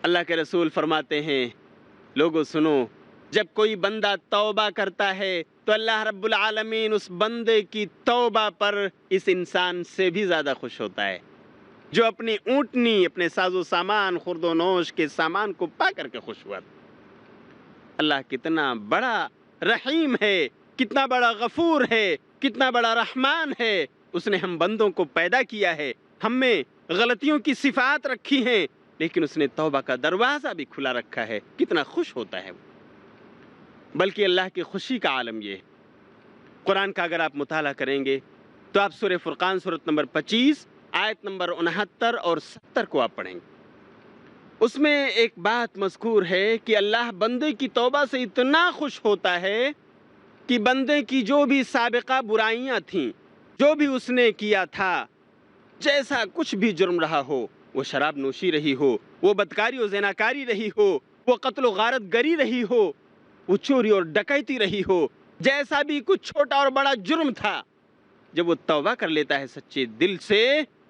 اللہ کے رسول فرماتے ہیں لوگوں سنو، جب کوئی بندہ توبہ کرتا ہے تو اللہ رب العالمین اس بندے کی توبہ پر اس انسان سے بھی زیادہ خوش ہوتا ہے جو اپنی اونٹنی، اپنے ساز و سامان، خورد و نوش کے سامان کو پا کر کے خوش ہوا۔ اللہ کتنا بڑا رحیم ہے، کتنا بڑا غفور ہے، کتنا بڑا رحمان ہے۔ اس نے ہم بندوں کو پیدا کیا ہے، ہم میں غلطیوں کی صفات رکھی ہیں، لیکن اس نے توبہ کا دروازہ بھی کھلا رکھا ہے۔ کتنا خوش ہوتا ہے وہ۔ بلکہ اللہ کی خوشی کا عالم یہ ہے۔ قرآن کا اگر آپ مطالعہ کریں گے تو آپ سورہ فرقان سورۃ نمبر 25 آیت نمبر 69 اور 70 کو آپ پڑھیں گے۔ اس میں ایک بات مذکور ہے کہ اللہ بندے کی توبہ سے اتنا خوش ہوتا ہے کہ بندے کی جو بھی سابقہ برائیاں تھیں، جو بھی اس نے کیا تھا، جیسا کچھ بھی جرم رہا ہو، وہ شراب نوشی رہی ہو، وہ بدکاری و زناکاری رہی ہو، وہ قتل و غارت گری رہی ہو، وہ چوری اور ڈکیتی رہی ہو، جیسا بھی کچھ چھوٹا اور بڑا جرم تھا، جب وہ توبہ کر لیتا ہے سچے دل سے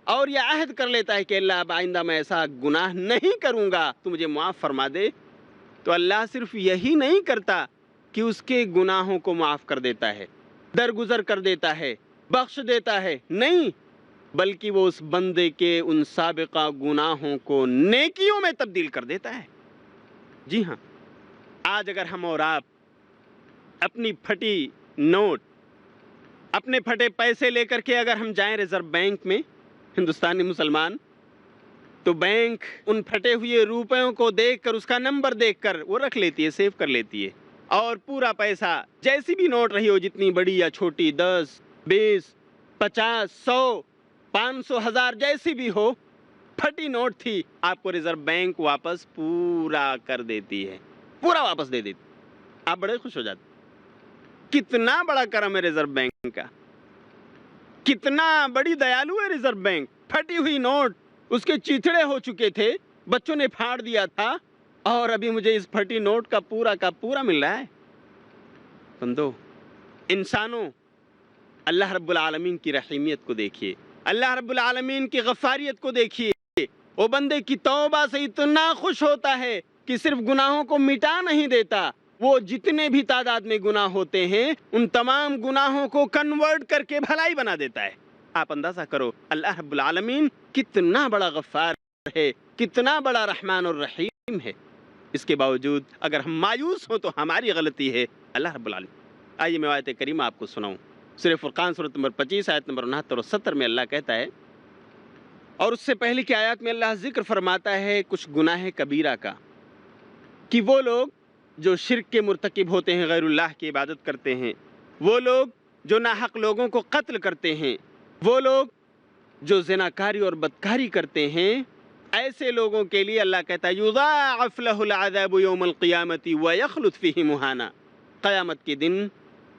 اور یہ عہد کر لیتا ہے کہ اللہ اب آئندہ میں ایسا گناہ نہیں کروں گا، تو مجھے معاف فرما دے، تو اللہ صرف یہی نہیں کرتا کہ اس کے گناہوں کو معاف کر دیتا ہے، درگزر کر دیتا ہے، بخش دیتا ہے، نہیں، بلکہ وہ اس بندے کے ان سابقہ گناہوں کو نیکیوں میں تبدیل کر دیتا ہے۔ جی ہاں، آج اگر ہم اور آپ اپنی پھٹی نوٹ، اپنے پھٹے پیسے لے کر کے اگر ہم جائیں ریزرو بینک میں، ہندوستانی مسلمان، تو بینک ان پھٹے ہوئے روپیوں کو دیکھ کر، اس کا نمبر دیکھ کر وہ رکھ لیتی ہے، سیو کر لیتی ہے، اور پورا پیسہ جیسی بھی نوٹ رہی ہو، جتنی بڑی یا چھوٹی، 10، 20، 50، 100، 500، 1000 جیسی بھی ہو، پھٹی نوٹ تھی، آپ کو ریزرو بینک واپس پورا کر دیتی ہے، پورا واپس دے دیتی، آپ بڑے خوش ہو جاتے۔ کتنا بڑا کرم ہے ریزرو بینک کا، کتنا بڑی دیالو ہے ریزرو بینک۔ پھٹی ہوئی نوٹ، اس کے چیتڑے ہو چکے تھے، بچوں نے پھاڑ دیا تھا، اور ابھی مجھے اس پھٹی نوٹ کا پورا مل رہا ہے۔ بندو، انسانوں، اللہ رب العالمین کی رحیمیت کو دیکھیے، اللہ رب العالمین کی غفاریت کو دیکھیے۔ وہ بندے کی توبہ سے اتنا خوش ہوتا ہے کہ صرف گناہوں کو مٹا نہیں دیتا، وہ جتنے بھی تعداد میں گناہ ہوتے ہیں ان تمام گناہوں کو کنورٹ کر کے بھلائی بنا دیتا ہے۔ آپ اندازہ کرو اللہ رب العالمین کتنا بڑا غفار ہے، کتنا بڑا رحمان اور رحیم ہے۔ اس کے باوجود اگر ہم مایوس ہوں تو ہماری غلطی ہے اللہ رب العالمین۔ آئیے میں آیت کریمہ آپ کو سناؤں۔ سورہ فرقان سورۃ نمبر 25 آیت نمبر 69 اور 70 میں اللہ کہتا ہے، اور اس سے پہلے کی آیات میں اللہ ذکر فرماتا ہے کچھ گناہ کبیرہ کا، کہ وہ لوگ جو شرک کے مرتکب ہوتے ہیں، غیر اللہ کی عبادت کرتے ہیں، وہ لوگ جو ناحق لوگوں کو قتل کرتے ہیں، وہ لوگ جو زناکاری اور بدکاری کرتے ہیں، ایسے لوگوں کے لیے اللہ کہتا ہے یضاعف له العذاب یوم القیامت ویخلد فیہ مہانا، قیامت کے دن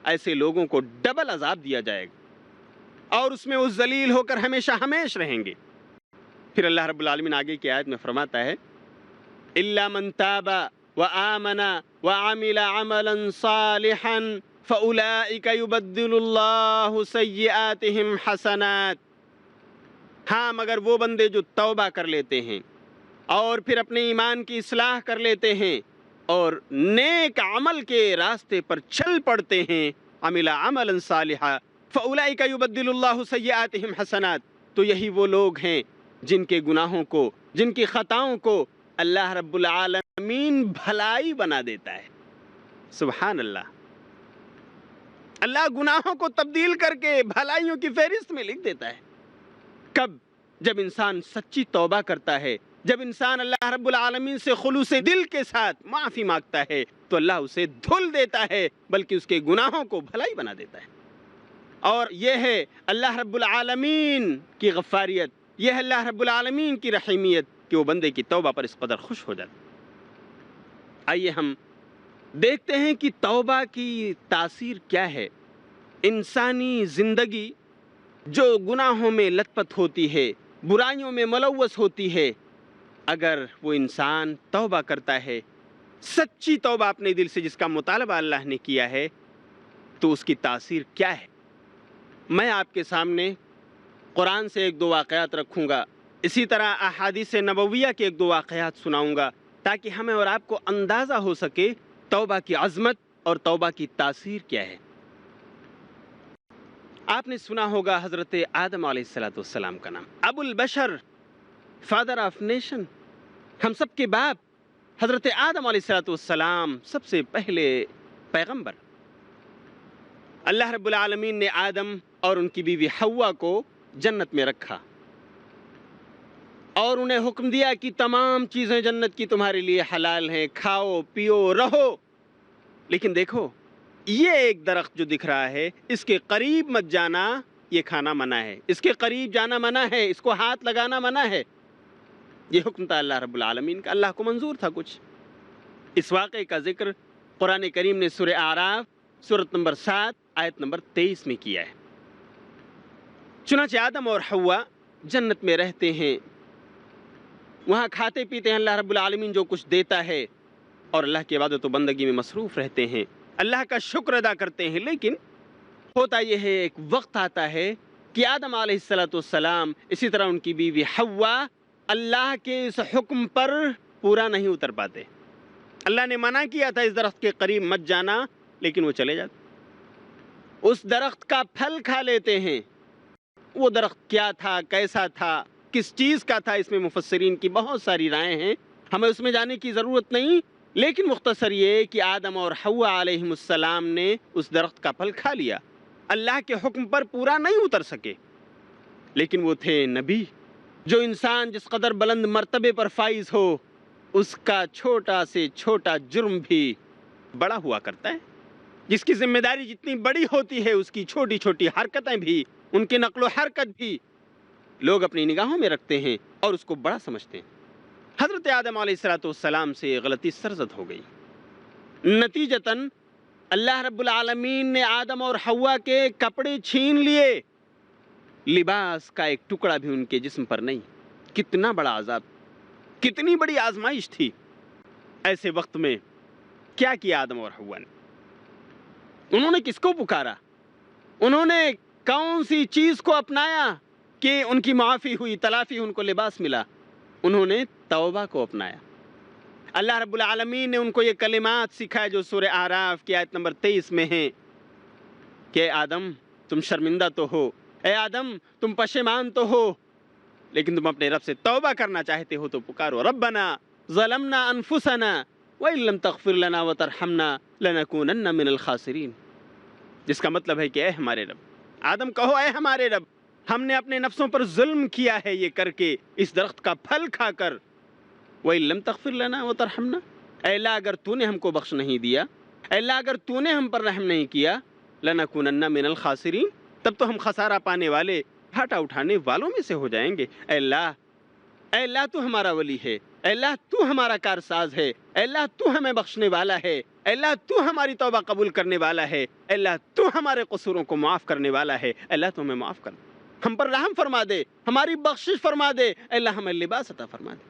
ایسے لوگوں کو ڈبل عذاب دیا جائے گا اور اس میں وہ ذلیل ہو کر ہمیشہ ہمیش رہیں گے۔ پھر اللہ رب العالمین آگے کی آیت میں فرماتا ہے الا من تاب وآمن وعمل عملا صالحا فاولئک یبدل اللہ سیئاتہم حسنات۔ ہاں، مگر وہ بندے جو توبہ کر لیتے ہیں اور پھر اپنے ایمان کی اصلاح کر لیتے ہیں اور نیک عمل کے راستے پر چل پڑتے ہیں، عمل عملا صالحا فاولئک یبدل اللہ سیئاتہم حسنات، تو یہی وہ لوگ ہیں جن کے گناہوں کو، جن کی خطاؤں کو اللہ رب العالمین بھلائی بنا دیتا ہے۔ سبحان اللہ، اللہ گناہوں کو تبدیل کر کے بھلائیوں کی فہرست میں لکھ دیتا ہے۔ کب؟ جب انسان سچی توبہ کرتا ہے، جب انسان اللہ رب العالمین سے خلوص دل کے ساتھ معافی مانگتا ہے تو اللہ اسے دھل دیتا ہے، بلکہ اس کے گناہوں کو بھلائی بنا دیتا ہے۔ اور یہ ہے اللہ رب العالمین کی غفاریت، یہ ہے اللہ رب العالمین کی رحیمیت کہ وہ بندے کی توبہ پر اس قدر خوش ہو جاتا ہے۔ آئیے ہم دیکھتے ہیں کہ توبہ کی تاثیر کیا ہے۔ انسانی زندگی جو گناہوں میں لت پت ہوتی ہے، برائیوں میں ملوث ہوتی ہے، اگر وہ انسان توبہ کرتا ہے، سچی توبہ اپنے دل سے جس کا مطالبہ اللہ نے کیا ہے، تو اس کی تاثیر کیا ہے۔ میں آپ کے سامنے قرآن سے ایک دو واقعات رکھوں گا، اسی طرح احادیث نبویہ کے ایک دو واقعات سناؤں گا تاکہ ہمیں اور آپ کو اندازہ ہو سکے توبہ کی عظمت اور توبہ کی تاثیر کیا ہے۔ آپ نے سنا ہوگا حضرت آدم علیہ السلام کا نام، ابو البشر، فادر آف نیشن، ہم سب کے باپ حضرت آدم علیہ السلام، سب سے پہلے پیغمبر۔ اللہ رب العالمین نے آدم اور ان کی بیوی حوا کو جنت میں رکھا اور انہیں حکم دیا کہ تمام چیزیں جنت کی تمہارے لیے حلال ہیں، کھاؤ پیو رہو، لیکن دیکھو یہ ایک درخت جو دکھ رہا ہے اس کے قریب مت جانا، یہ کھانا منع ہے، اس کے قریب جانا منع ہے، اس کو ہاتھ لگانا منع ہے۔ یہ حکم تھا اللہ رب العالمین کا، اللہ کو منظور تھا کچھ۔ اس واقعے کا ذکر قرآن کریم نے سورہ اعراف سورۃ نمبر 7 آیت نمبر 23 میں کیا ہے۔ چنانچہ آدم اور حوا جنت میں رہتے ہیں، وہاں کھاتے پیتے ہیں، اللہ رب العالمین جو کچھ دیتا ہے، اور اللہ کی عبادت و بندگی میں مصروف رہتے ہیں، اللہ کا شکر ادا کرتے ہیں۔ لیکن ہوتا یہ ہے ایک وقت آتا ہے کہ آدم علیہ السلام اسی طرح ان کی بیوی حوا اللہ کے اس حکم پر پورا نہیں اتر پاتے۔ اللہ نے منع کیا تھا اس درخت کے قریب مت جانا، لیکن وہ چلے جاتے، اس درخت کا پھل کھا لیتے ہیں۔ وہ درخت کیا تھا، کیسا تھا، کس چیز کا تھا، اس میں مفسرین کی بہت ساری رائے ہیں، ہمیں اس میں جانے کی ضرورت نہیں، لیکن مختصر یہ کہ آدم اور حوا علیہ السلام نے اس درخت کا پھل کھا لیا، اللہ کے حکم پر پورا نہیں اتر سکے۔ لیکن وہ تھے نبی، جو انسان جس قدر بلند مرتبے پر فائز ہو اس کا چھوٹا سے چھوٹا جرم بھی بڑا ہوا کرتا ہے، جس کی ذمہ داری جتنی بڑی ہوتی ہے اس کی چھوٹی چھوٹی حرکتیں بھی، ان کی نقل و حرکت بھی لوگ اپنی نگاہوں میں رکھتے ہیں اور اس کو بڑا سمجھتے ہیں۔ حضرت آدم علیہ السلام سے غلطی سرزد ہو گئی، نتیجتاً اللہ رب العالمین نے آدم اور حوا کے کپڑے چھین لیے، لباس کا ایک ٹکڑا بھی ان کے جسم پر نہیں۔ کتنا بڑا عذاب، کتنی بڑی آزمائش تھی۔ ایسے وقت میں کیا کیا آدم اور حوا نے؟ انہوں نے کس کو پکارا؟ انہوں نے کون سی چیز کو اپنایا کہ ان کی معافی ہوئی، تلافی، ان کو لباس ملا؟ انہوں نے توبہ کو اپنایا۔ اللہ رب العالمین نے ان کو یہ کلمات سکھائے جو سورہ اعراف کی آیت نمبر 23 میں ہیں کہ اے آدم تم شرمندہ تو ہو، اے آدم تم پشیمان تو ہو، لیکن تم اپنے رب سے توبہ کرنا چاہتے ہو تو پکارو، ربنا ظلمنا انفسنا وَإِن لَّمْ تَغْفِرْ لَنَا وَتَرْحَمْنَا لَنَكُونَنَّ مِنَ الْخَاسِرِينَ، جس کا مطلب ہے کہ اے ہمارے رب، آدم کہو اے ہمارے رب، ہم نے اپنے نفسوں پر ظلم کیا ہے یہ کر کے، اس درخت کا پھل کھا کر، وَإِن لَّمْ تَغْفِرْ لَنَا وَتَرْحَمْنَا، اے اللہ اگر تو نے ہم کو بخش نہیں دیا، اے اللہ اگر تو نے ہم پر رحم نہیں کیا، لَنَكُونَنَّ مِنَ الْخَاسِرِينَ، تب تو ہم خسارہ پانے والے، گھاٹا اٹھانے والوں میں سے ہو جائیں گے۔ اے اللہ تو ہمارا ولی ہے، اے اللہ تو ہمارا کارساز ہے، اے اللہ تو ہمیں بخشنے والا ہے، اے اللہ تو ہماری توبہ قبول کرنے والا ہے، اے اللہ تو ہمارے قصوروں کو معاف کرنے والا ہے، اے اللہ تو ہمیں معاف کر، ہم پر رحم فرما دے، ہماری بخشش فرما دے، اے اللہ ہمیں لباس عطا فرما دے۔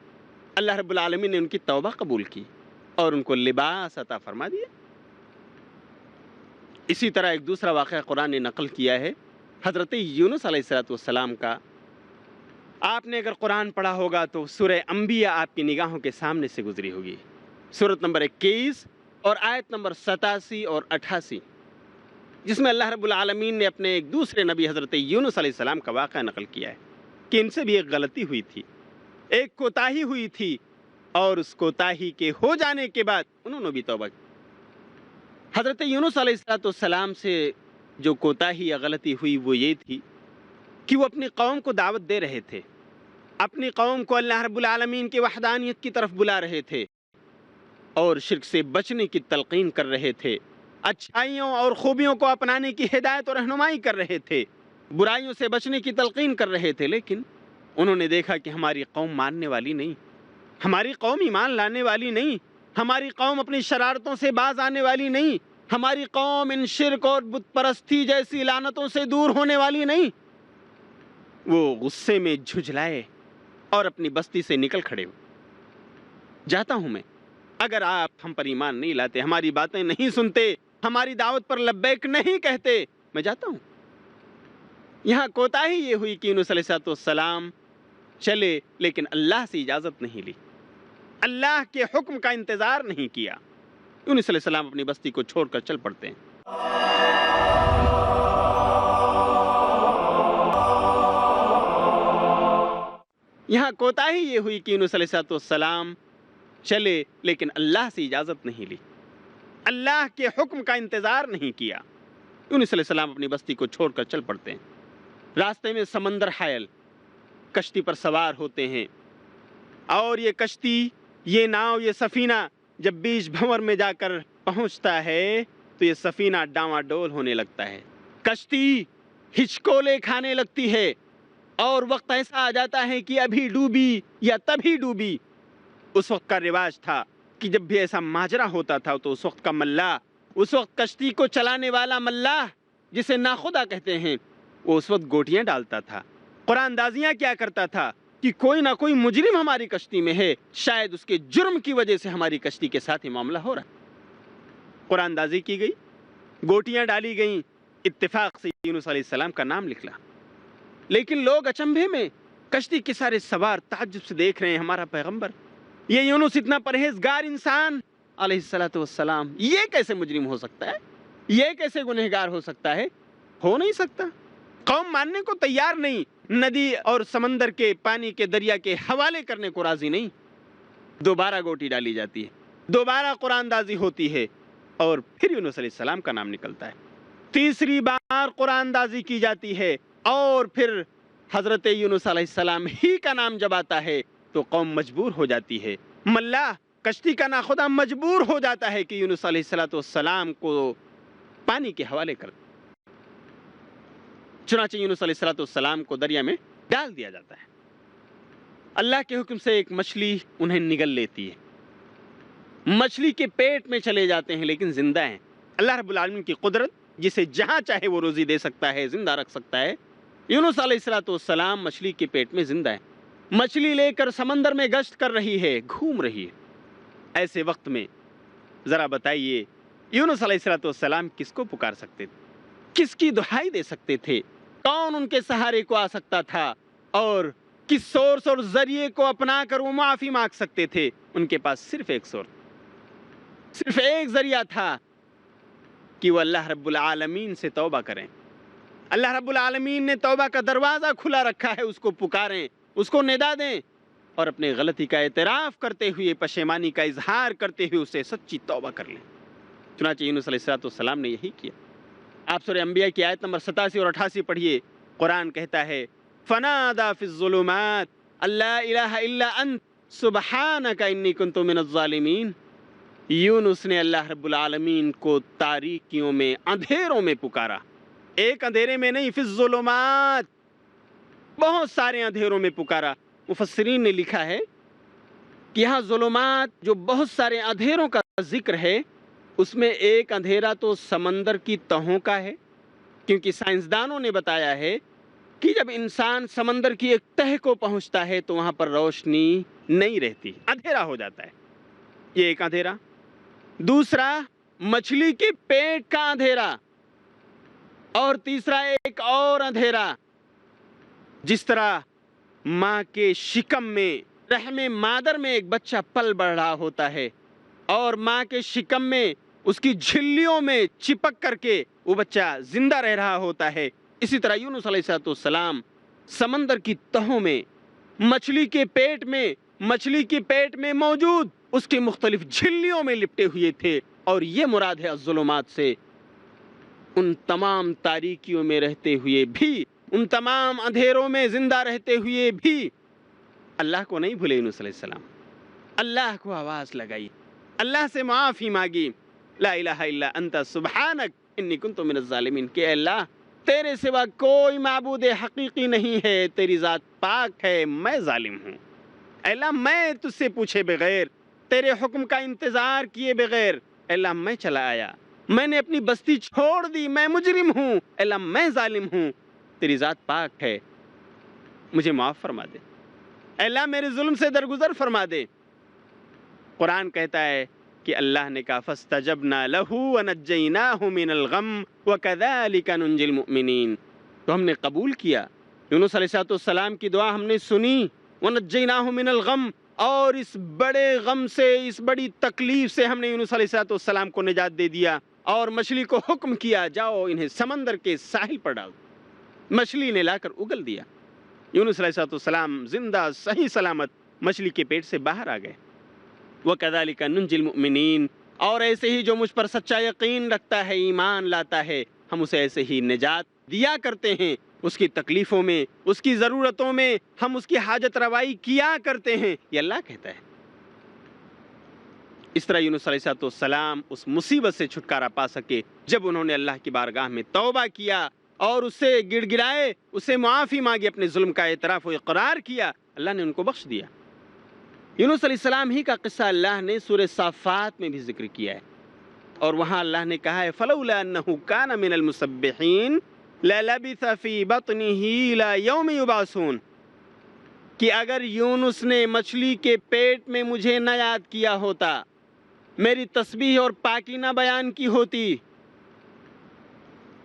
اللہ رب العالمین نے ان کی توبہ قبول کی اور ان کو لباس عطا فرما دیا۔ اسی طرح ایک دوسرا واقعہ قرآن نے نقل کیا ہے حضرت یونس علیہ السلام کا۔ آپ نے اگر قرآن پڑھا ہوگا تو سورہ انبیاء آپ کی نگاہوں کے سامنے سے گزری ہوگی، سورۃ نمبر 21 اور آیت نمبر 87 اور 88، جس میں اللہ رب العالمین نے اپنے ایک دوسرے نبی حضرت یونس علیہ السلام کا واقعہ نقل کیا ہے کہ ان سے بھی ایک غلطی ہوئی تھی، ایک کوتاہی ہوئی تھی، اور اس کوتاہی کے ہو جانے کے بعد انہوں نے بھی توبہ کی۔ حضرت یونس علیہ السلام سے جو کوتاہی یا غلطی ہوئی وہ یہ تھی کہ وہ اپنی قوم کو دعوت دے رہے تھے، اپنی قوم کو اللہ رب العالمین کی وحدانیت کی طرف بلا رہے تھے اور شرک سے بچنے کی تلقین کر رہے تھے، اچھائیوں اور خوبیوں کو اپنانے کی ہدایت اور رہنمائی کر رہے تھے، برائیوں سے بچنے کی تلقین کر رہے تھے، لیکن انہوں نے دیکھا کہ ہماری قوم ماننے والی نہیں، ہماری قوم ایمان لانے والی نہیں، ہماری قوم اپنی شرارتوں سے باز آنے والی نہیں، ہماری قوم ان شرک اور بت پرستی جیسی لعنتوں سے دور ہونے والی نہیں۔ وہ غصے میں جھنجھلائے اور اپنی بستی سے نکل کھڑے ہوئے۔ جاتا ہوں میں، اگر آپ ہم پر ایمان نہیں لاتے، ہماری باتیں نہیں سنتے، ہماری دعوت پر لبیک نہیں کہتے، میں جاتا ہوں۔ یہاں کوتاہی یہ ہوئی کہ یونس علیہ السلام چلے لیکن اللہ سے اجازت نہیں لی۔ اللہ کے حکم کا انتظار نہیں کیا۔ یونس علیہ السلام اپنی بستی کو چھوڑ کر چل پڑتے ہیں۔ یہاں کوتاہی یہ ہوئی کہ یونس علیہ السلام چلے لیکن اللہ سے اجازت نہیں لی، اللہ کے حکم کا انتظار نہیں کیا۔ یونس علیہ السلام اپنی بستی کو چھوڑ کر چل پڑتے ہیں۔ راستے میں سمندر حائل، کشتی پر سوار ہوتے ہیں، اور یہ کشتی، یہ ناؤ، یہ سفینہ جب بیچ بھنور میں جا کر پہنچتا ہے تو یہ سفینہ ڈاواڈول ہونے لگتا ہے، کشتی ہچکولے کھانے لگتی ہے، اور وقت ایسا آ جاتا ہے کہ ابھی ڈوبی یا تبھی ڈوبی۔ اس وقت کا رواج تھا کہ جب بھی ایسا ماجرا ہوتا تھا تو اس وقت کا ملاح، اس وقت کشتی کو چلانے والا ملاح جسے ناخدا کہتے ہیں، وہ اس وقت گوٹیاں ڈالتا تھا، قرآن دازیاں کیا کرتا تھا کہ کوئی نہ کوئی مجرم ہماری کشتی میں ہے، شاید اس کے جرم کی وجہ سے ہماری کشتی کے ساتھ ہی معاملہ ہو رہا ہے۔ قرآن دازی کی گئی، گوٹیاں ڈالی گئیں، اتفاق سے یونس علیہ السلام کا نام نکلا، لیکن لوگ اچنبھے میں، کشتی کے سارے سوار تعجب سے دیکھ رہے ہیں، ہمارا پیغمبر، یہ یونس اتنا پرہیزگار انسان علیہ السلام، یہ کیسے مجرم ہو سکتا ہے، یہ کیسے گنہگار ہو سکتا ہے؟ ہو نہیں سکتا۔ قوم ماننے کو تیار نہیں، ندی اور سمندر کے پانی کے دریا کے حوالے کرنے کو راضی نہیں۔ دوبارہ گوٹی ڈالی جاتی ہے، دوبارہ قرآن دازی ہوتی ہے، اور پھر یونس علیہ السلام کا نام نکلتا ہے۔ تیسری بار قرآن دازی کی جاتی ہے، اور پھر حضرت یونس علیہ السلام ہی کا نام جب آتا ہے تو قوم مجبور ہو جاتی ہے، ملاح کشتی کا ناخدا مجبور ہو جاتا ہے کہ یونس علیہ السلام کو پانی کے حوالے کر، چنانچہ یونس علیہ السلام کو دریا میں ڈال دیا جاتا ہے۔ اللہ کے حکم سے ایک مچھلی انہیں نگل لیتی ہے، مچھلی کے پیٹ میں چلے جاتے ہیں لیکن زندہ ہیں۔ اللہ رب العالمین کی قدرت، جسے جہاں چاہے وہ روزی دے سکتا ہے، زندہ رکھ سکتا ہے۔ یونس علیہ السلام مچھلی کے پیٹ میں زندہ ہے، مچھلی لے کر سمندر میں گشت کر رہی ہے، گھوم رہی ہے۔ ایسے وقت میں ذرا بتائیے یونس علیہ السلام کس کو پکار سکتے تھے، کس کی دہائی دے سکتے تھے، کون ان کے سہارے کو آ سکتا تھا، اور کس سورس اور ذریعے کو اپنا کر وہ معافی مانگ سکتے تھے؟ ان کے پاس صرف ایک سورس، صرف ایک ذریعہ تھا کہ وہ اللہ رب العالمین سے توبہ کریں۔ اللہ رب العالمین نے توبہ کا دروازہ کھلا رکھا ہے، اس کو پکاریں، اس کو ندا دیں، اور اپنے غلطی کا اعتراف کرتے ہوئے، پشیمانی کا اظہار کرتے ہوئے اسے سچی توبہ کر لیں۔ چنانچہ یونس علیہ السلام نے یہی کیا۔ آپ سورہ انبیاء کی آیت نمبر 87 اور 88 پڑھیے، قرآن کہتا ہے فَنَادَى فِي الظُّلُمَاتِ أَلَّا إِلَٰهَ إِلَّا أَنْتَ سُبْحَانَكَ إِنِّي كُنْتُ مِنَ الظَّالِمِينَ۔ یونس نے اللہ رب العالمین کو تاریکیوں میں، اندھیروں میں پکارا، ایک اندھیرے میں نہیں، فی الظلمات، بہت سارے اندھیروں میں پکارا۔ مفسرین نے لکھا ہے کہ یہاں ظلمات، جو بہت سارے اندھیروں کا ذکر ہے، اس میں ایک اندھیرا تو سمندر کی تہوں کا ہے، کیونکہ سائنسدانوں نے بتایا ہے کہ جب انسان سمندر کی ایک تہہ کو پہنچتا ہے تو وہاں پر روشنی نہیں رہتی، اندھیرا ہو جاتا ہے، یہ ایک اندھیرا۔ دوسرا مچھلی کے پیٹ کا اندھیرا، اور تیسرا ایک اور اندھیرا، جس طرح ماں کے شکم میں، رحم مادر میں ایک بچہ پل بڑھ رہا ہوتا ہے، اور ماں کے شکم میں، اس کی جھلیوں میں چپک کر کے وہ بچہ زندہ رہ رہا ہوتا ہے، اسی طرح یونس علیہ السلام سمندر کی تہوں میں، مچھلی کے پیٹ میں موجود اس کے مختلف جھلیوں میں لپٹے ہوئے تھے، اور یہ مراد ہے الظلمات سے، ان تمام تاریکیوں میں رہتے ہوئے بھی، ان تمام اندھیروں میں زندہ رہتے ہوئے بھی اللہ کو نہیں بھولے یونس علیہ السلام، اللہ کو آواز لگائی، اللہ سے معافی مانگی، لا الہ الا انت سبحانک انی کنت من الظالمین، کہ اے اللہ تیرے سوا کوئی معبود حقیقی نہیں ہے، تیری ذات پاک ہے، میں ظالم ہوں، اے اللہ میں تجھ سے پوچھے بغیر، تیرے حکم کا انتظار کیے بغیر، اے اللہ میں چلا آیا، میں نے اپنی بستی چھوڑ دی، میں مجرم ہوں، اے اللہ میں ظالم ہوں، تیری ذات پاک ہے، مجھے معاف فرما دے، اے اللہ میرے ظلم سے درگزر فرما دے۔ قرآن کہتا ہے کہ اللہ نے کہا فَاسْتَجَبْنَا لَهُ وَنَجَّيْنَاهُ مِنَ الْغَمِّ وَكَذَلِكَ نُنْجِي الْمُؤْمِنِينَ، تو ہم نے قبول کیا یونس علیہ السلام کی دعا، ہم نے سنی، وَنَجَّيْنَاهُ مِنَ الْغَمِّ، اور اس بڑے غم سے، اس بڑی تکلیف سے ہم نے یونس علیہ السلام کو نجات دے دیا اور مچھلی کو حکم کیا جاؤ انہیں سمندر کے ساحل پر ڈال۔ مچھلی نے لا کر اگل دیا، یونس علیہ السلام زندہ صحیح سلامت مچھلی کے پیٹ سے باہر آ گئے۔ وَكَذَلِكَ نُنْجِي الْمُؤْمِنِينَ، اور ایسے ہی جو مجھ پر سچا یقین رکھتا ہے، ایمان لاتا ہے، ہم اسے ایسے ہی نجات دیا کرتے ہیں۔ اس کی تکلیفوں میں، اس کی ضرورتوں میں ہم اس کی حاجت روائی کیا کرتے ہیں، یہ اللہ کہتا ہے۔ اس طرح یونس علیہ السلام اس مصیبت سے چھٹکارا پا سکے جب انہوں نے اللہ کی بارگاہ میں توبہ کیا اور اس سے گڑ گڑائے، اس سے معافی مانگی، اپنے ظلم کا اعتراف و اقرار کیا، اللہ نے ان کو بخش دیا۔ یونس علیہ السلام ہی کا قصہ اللہ نے سورہ صافات میں بھی ذکر کیا ہے، اور وہاں اللہ نے کہا ہے فَلَوْلَا أَنَّهُ كَانَ مِنَ الْمُسَبِّحِينَ لَلَبِثَ فِي بَطْنِهِ إِلَى يَوْمِ يُبْعَثُونَ، کہ اگر یونس نے مچھلی کے پیٹ میں مجھے نہ یاد کیا ہوتا، میری تسبیح اور پاکی نہ بیان کی ہوتی،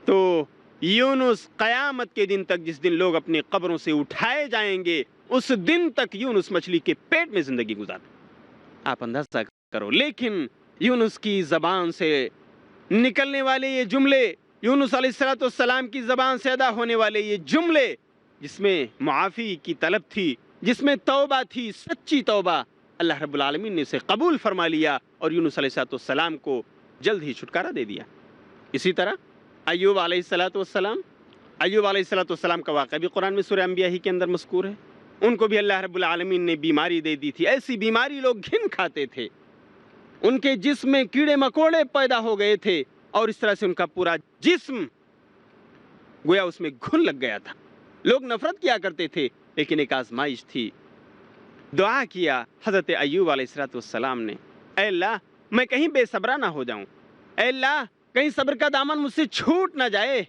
تو یونس قیامت کے دن تک، جس دن لوگ اپنی قبروں سے اٹھائے جائیں گے، اس دن تک یونس مچھلی کے پیٹ میں زندگی گزار۔ آپ اندازہ کرو، لیکن یونس کی زبان سے نکلنے والے یہ جملے، یونس علیہ السلام کی زبان سے ادا ہونے والے یہ جملے، جس میں معافی کی طلب تھی، جس میں توبہ تھی، سچی توبہ، اللہ رب العالمین نے اسے قبول فرما لیا اور یونس علیہ السلام کو جلد ہی چھٹکارا دے دیا۔ اسی طرح ایوب علیہ السلام کا واقعہ بھی قرآن میں سورہ انبیاء ہی کے اندر مذکور ہے۔ ان کو بھی اللہ رب العالمین نے بیماری دے دی تھی، ایسی بیماری لوگ گھن کھاتے تھے، ان کے جسم میں کیڑے مکوڑے پیدا ہو گئے تھے، اور اس طرح سے ان کا پورا جسم گویا اس میں گھن لگ گیا تھا، لوگ نفرت کیا کرتے تھے۔ لیکن ایک آزمائش تھی، دعا کیا حضرت ایوب علیہ السلام نے، اے اللہ میں کہیں بے صبرا نہ ہو جاؤں، اے اللہ کہیں صبر کا دامن مجھ سے چھوٹ نہ جائے،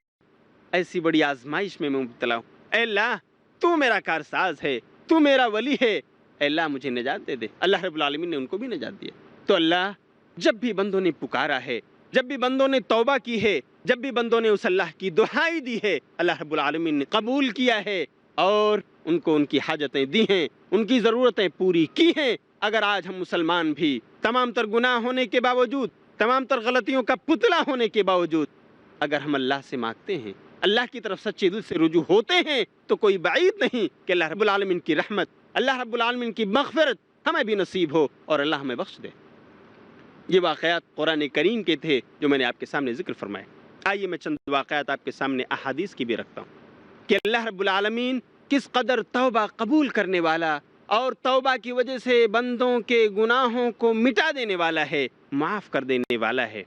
ایسی بڑی آزمائش میں مبتلا ہوں، اے اللہ تو میرا کارساز ہے، تو میرا ولی ہے، اے اللہ مجھے نجات دے دے۔ اللہ رب العالمین نے ان کو بھی نجات دیا۔ تو اللہ جب بھی بندوں نے پکارا ہے، جب بھی بندوں نے توبہ کی ہے، جب بھی بندوں نے اس اللہ کی دہائی دی ہے، اللہ رب العالمین نے قبول کیا ہے اور ان کو ان کی حاجتیں دی ہیں، ان کی ضرورتیں پوری کی ہیں۔ اگر آج ہم مسلمان بھی تمام تر گناہ ہونے کے باوجود، تمام تر غلطیوں کا پتلا ہونے کے باوجود، اگر ہم اللہ سے مانگتے ہیں، اللہ کی طرف سچے دل سے رجوع ہوتے ہیں، تو کوئی بعید نہیں کہ اللہ رب العالمین کی رحمت، اللہ رب العالمین کی مغفرت ہمیں بھی نصیب ہو اور اللہ ہمیں بخش دے۔ یہ واقعات قرآن کریم کے تھے جو میں نے آپ کے سامنے ذکر فرمائے۔ آئیے میں چند واقعات آپ کے سامنے احادیث کی بھی رکھتا ہوں کہ اللہ رب العالمین کس قدر توبہ قبول کرنے والا اور توبہ کی وجہ سے بندوں کے گناہوں کو مٹا دینے والا ہے، معاف کر دینے والا ہے۔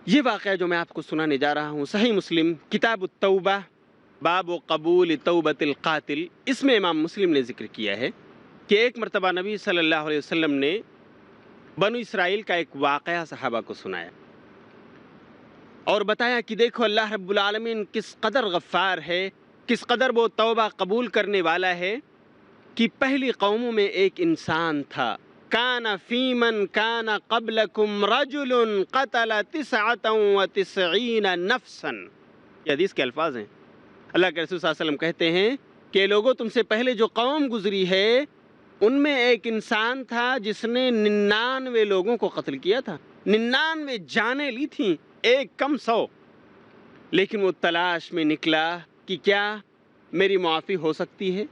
یہ واقعہ جو میں آپ کو سنانے جا رہا ہوں صحیح مسلم کتاب التوبہ باب قبول توبۃ القاتل، اس میں امام مسلم نے ذکر کیا ہے کہ ایک مرتبہ نبی صلی اللہ علیہ وسلم نے بنو اسرائیل کا ایک واقعہ صحابہ کو سنایا اور بتایا کہ دیکھو اللہ رب العالمین کس قدر غفار ہے، کس قدر وہ توبہ قبول کرنے والا ہے، کہ پہلی قوموں میں ایک انسان تھا، کان فی من کان قبلکم رجل قتل 99 نفسا، یہ حدیث کے الفاظ ہیں۔ اللہ کے رسول صلی اللہ علیہ وسلم کہتے ہیں کہ لوگوں تم سے پہلے جو قوم گزری ہے ان میں ایک انسان تھا جس نے 99 لوگوں کو قتل کیا تھا، 99 جانیں لی تھیں، ایک کم 100، لیکن وہ تلاش میں نکلا کہ کیا میری معافی ہو سکتی ہے،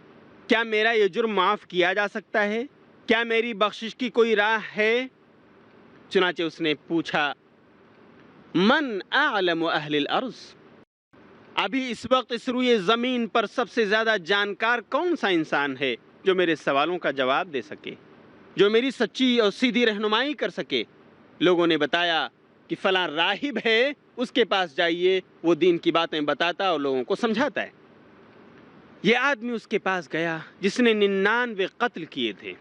کیا میرا یہ جرم معاف کیا جا سکتا ہے، کیا میری بخشش کی کوئی راہ ہے؟ چنانچہ اس نے پوچھا من اعلم اہل الارض، ابھی اس وقت اس روئے زمین پر سب سے زیادہ جانکار کون سا انسان ہے جو میرے سوالوں کا جواب دے سکے، جو میری سچی اور سیدھی رہنمائی کر سکے؟ لوگوں نے بتایا کہ فلاں راہب ہے، اس کے پاس جائیے، وہ دین کی باتیں بتاتا اور لوگوں کو سمجھاتا ہے۔ یہ آدمی اس کے پاس گیا جس نے 99 قتل کیے تھے۔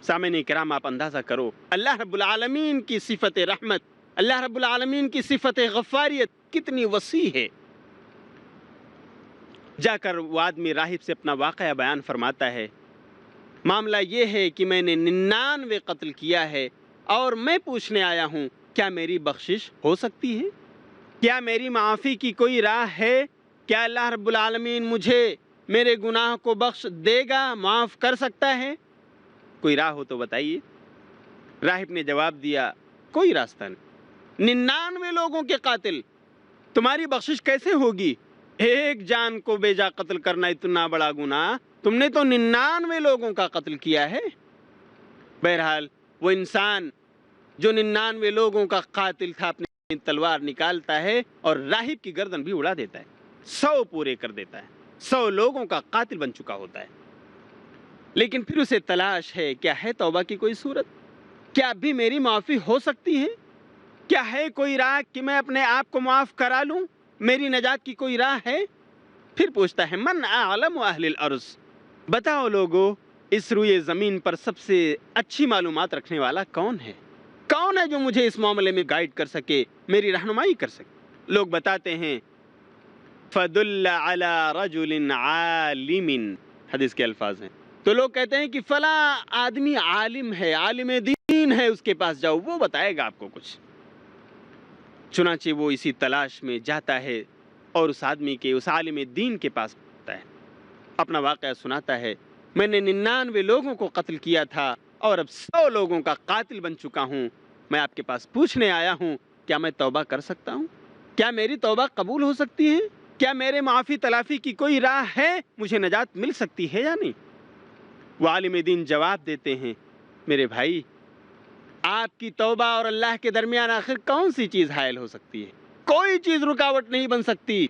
سامعین کرام آپ اندازہ کرو اللہ رب العالمین کی صفت رحمت، اللہ رب العالمین کی صفت غفاریت کتنی وسیع ہے۔ جا کر وہ آدمی راہب سے اپنا واقعہ بیان فرماتا ہے، معاملہ یہ ہے کہ میں نے 99 قتل کیا ہے اور میں پوچھنے آیا ہوں کیا میری بخشش ہو سکتی ہے، کیا میری معافی کی کوئی راہ ہے، کیا اللہ رب العالمین مجھے میرے گناہ کو بخش دے گا، معاف کر سکتا ہے؟ کوئی راہ ہو تو بتائیے۔ راہب نے جواب دیا کوئی راستہ نہیں، 99 لوگوں کے قاتل، تمہاری بخشش کیسے ہوگی؟ ایک جان کو بے جا قتل کرنا اتنا بڑا گناہ، تم نے تو 99 لوگوں کا قتل کیا ہے۔ بہرحال وہ انسان جو 99 لوگوں کا قاتل تھا اپنی تلوار نکالتا ہے اور راہب کی گردن بھی اڑا دیتا ہے، 100 پورے کر دیتا ہے، 100 لوگوں کا قاتل بن چکا ہوتا ہے۔ لیکن پھر اسے تلاش ہے، کیا ہے توبہ کی کوئی صورت؟ کیا اب بھی میری معافی ہو سکتی ہے؟ کیا ہے کوئی راہ کہ میں اپنے آپ کو معاف کرا لوں؟ میری نجات کی کوئی راہ ہے؟ پھر پوچھتا ہے من اعلم اہل الارض، بتاؤ لوگو اس روئے زمین پر سب سے اچھی معلومات رکھنے والا کون ہے؟ کون ہے جو مجھے اس معاملے میں گائیڈ کر سکے، میری رہنمائی کر سکے؟ لوگ بتاتے ہیں فدل علی رجل عالم، حدیث کے الفاظ ہیں، تو لوگ کہتے ہیں کہ فلاں آدمی عالم ہے، عالم دین ہے، اس کے پاس جاؤ، وہ بتائے گا آپ کو کچھ۔ چنانچہ وہ اسی تلاش میں جاتا ہے اور اس آدمی کے، اس عالم دین کے پاس جاتا ہے، اپنا واقعہ سناتا ہے، میں نے 99 لوگوں کو قتل کیا تھا اور اب 100 لوگوں کا قاتل بن چکا ہوں، میں آپ کے پاس پوچھنے آیا ہوں کیا میں توبہ کر سکتا ہوں؟ کیا میری توبہ قبول ہو سکتی ہے؟ کیا میرے معافی تلافی کی کوئی راہ ہے؟ مجھے نجات مل سکتی ہے یا نہیں؟ وہ عالم دین جواب دیتے ہیں میرے بھائی، آپ کی توبہ اور اللہ کے درمیان آخر کون سی چیز حائل ہو سکتی ہے؟ کوئی چیز رکاوٹ نہیں بن سکتی۔